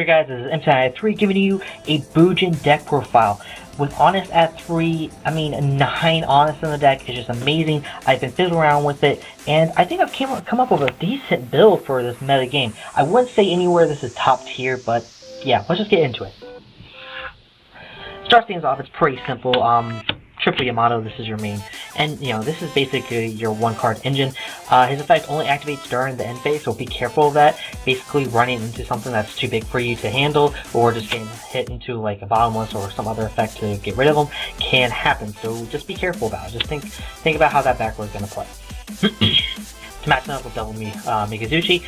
there guys, this is MTI3 giving you a Bujin deck profile. With Honest at 3, I mean 9 Honest in the deck is just amazing. I've been fiddling around with it, and I think I've come up with a decent build for this meta game. I wouldn't say anywhere this is top tier, but yeah, let's just get into it. Start things off, it's pretty simple. Triple Yamato, this is your main, and this is basically your one card engine. His effect only activates during the end phase, so be careful of that. Basically running into something that's too big for you to handle, or just getting hit into like a bottomless or some other effect to get rid of them can happen, so just be careful about it. Just think about how that backrow is going to play. To match up with double Mikazuchi,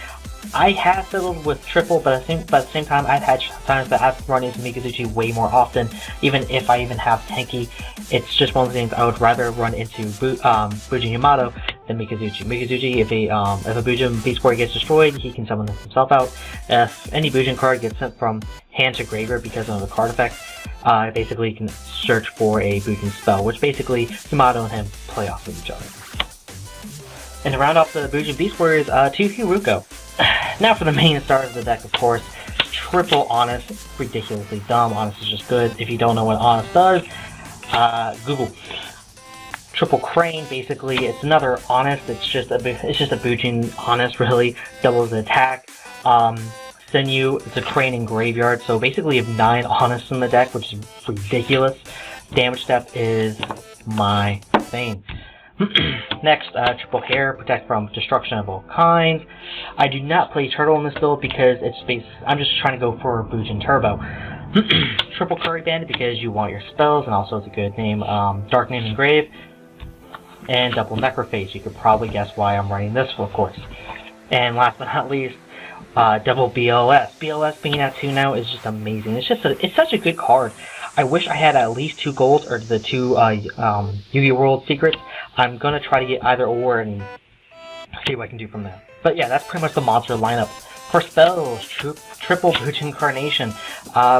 I have fiddled with triple, but at the same time, I've had times that I've run into Mikazuchi way more often, even if I even have Tenki. It's just one of the things I would rather run into Bujin Yamato than Mikazuchi. Mikazuchi, if a Bujin Beast Warrior gets destroyed, he can summon himself out. If any Bujin card gets sent from hand to graveyard because of the card effect, basically you can search for a Bujin spell, which basically Yamato and him play off of each other. And to round off the Bujin Beast Warriors, 2 Hiruko. Now for the main stars of the deck, of course, triple Honest, ridiculously dumb. Honest is just good. If you don't know what Honest does, Google. Triple Crane, basically, it's another Honest. It's just a Bujin Honest, really. Doubles the attack. Sinew, it's a Crane in graveyard. So basically, you have 9 Honest in the deck, which is ridiculous. Damage step is my thing. Next, Triple Hair, protect from destruction of all kinds. I do not play Turtle in this build because I'm just trying to go for Bujin Turbo. Triple Curry Bandit because you want your spells, and also it's a good name, Dark Name Engrave. And double Necrophage, you could probably guess why I'm running this, of course. And last but not least, double BLS. BLS being at 2 now is just amazing. It's such a good card. I wish I had at least 2 golds, or the 2 Yu-Gi-Oh! World secrets. I'm gonna try to get either or and see what I can do from there. But yeah, that's pretty much the monster lineup. For spells, triple Bujin Carnation.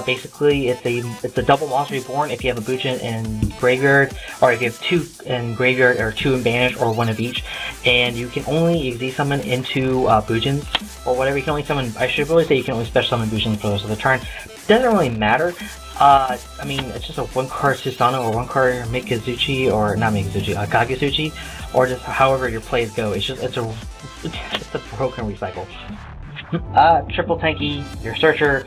Basically, it's a double monster reborn if you have a Bujin in graveyard, or if you have 2 in graveyard, or 2 in banish, or 1 of each. And you can only EZ summon into Bujins, or whatever. You can only summon, I should really say you can only special summon Bujins for the rest of the turn. Doesn't really matter. I mean, it's just a 1-card Susanoo or 1-card Mikazuchi, or not Mikazuchi, Kagesuchi, or just however your plays go. It's a broken recycle. Triple Tenki, your Searcher.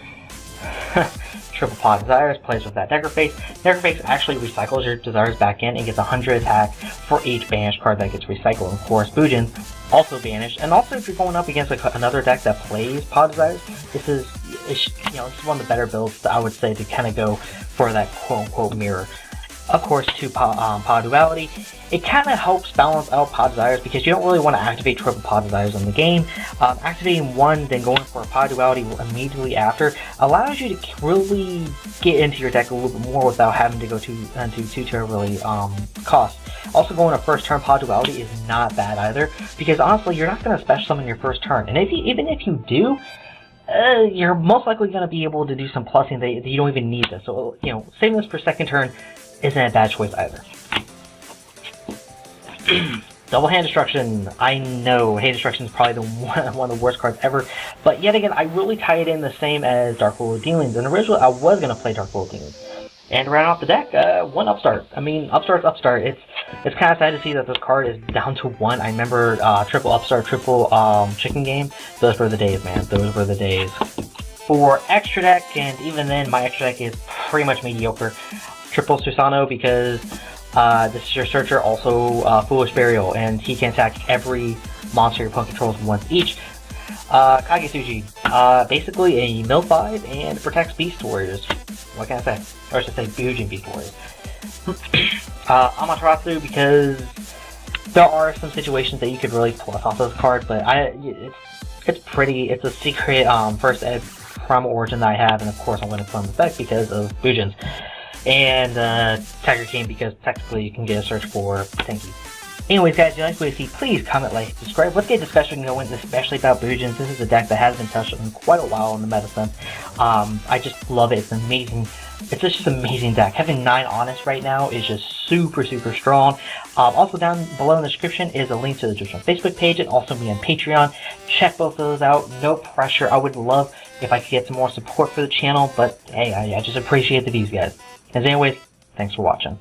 Triple Pod Desires plays with that Necrophage. Necrophage actually recycles your Desires back in and gets 100 attack for each banished card that gets recycled. Of course, Bujin also banished, and also if you're going up against another deck that plays Pod Desires, this is one of the better builds that I would say to kind of go for that quote-unquote mirror. Of course, 2 Pod Duality. It kind of helps balance out Pod Desires because you don't really want to activate triple Pod Desires in the game. Activating 1, then going for a Pod Duality immediately after allows you to really get into your deck a little bit more without having to go into too terribly cost. Also, going a first turn Pod Duality is not bad either, because honestly, you're not going to special summon your first turn, and even if you do, you're most likely going to be able to do some plussing that you don't even need this. So saving this for second turn isn't a bad choice either. Double Hand Destruction. I know Hand Destruction is probably one of the worst cards ever, but yet again, I really tie it in the same as Dark World Dealings, and originally I was going to play Dark World Dealings. And round off the deck, 1 Upstart. I mean, Upstart's Upstart. It's kind of sad to see that this card is down to 1. I remember triple Upstart, triple Chicken Game. Those were the days, man. Those were the days. For extra deck, and even then, my extra deck is pretty much mediocre. Triple Susanoo because this is your Searcher, also Foolish Burial, and he can attack every monster your opponent controls once each. Kagesuchi, basically a mill 5 and protects Beast Warriors. What can I say? Or I should say Bujin Beast Warriors. Amaterasu because there are some situations that you could really plus off this card, but it's a secret first ed from Origin that I have, and of course I'm going to play on the deck because of Bujins. And Tiger King because technically you can get a search for Tenki. Anyways guys, if you like what you see, please comment, like, subscribe. Let's get discussion going, especially about Bujins. This is a deck that has been touched on quite a while in the meta sense. I just love it. It's an amazing it's just an amazing deck. Having 9 Honest right now is just super strong. Also down below in the description is a link to the Bujins Facebook page and also me on Patreon. Check both of those out. No pressure. I would love if I could get some more support for the channel, but hey, I just appreciate the views, guys. As anyways, thanks for watching.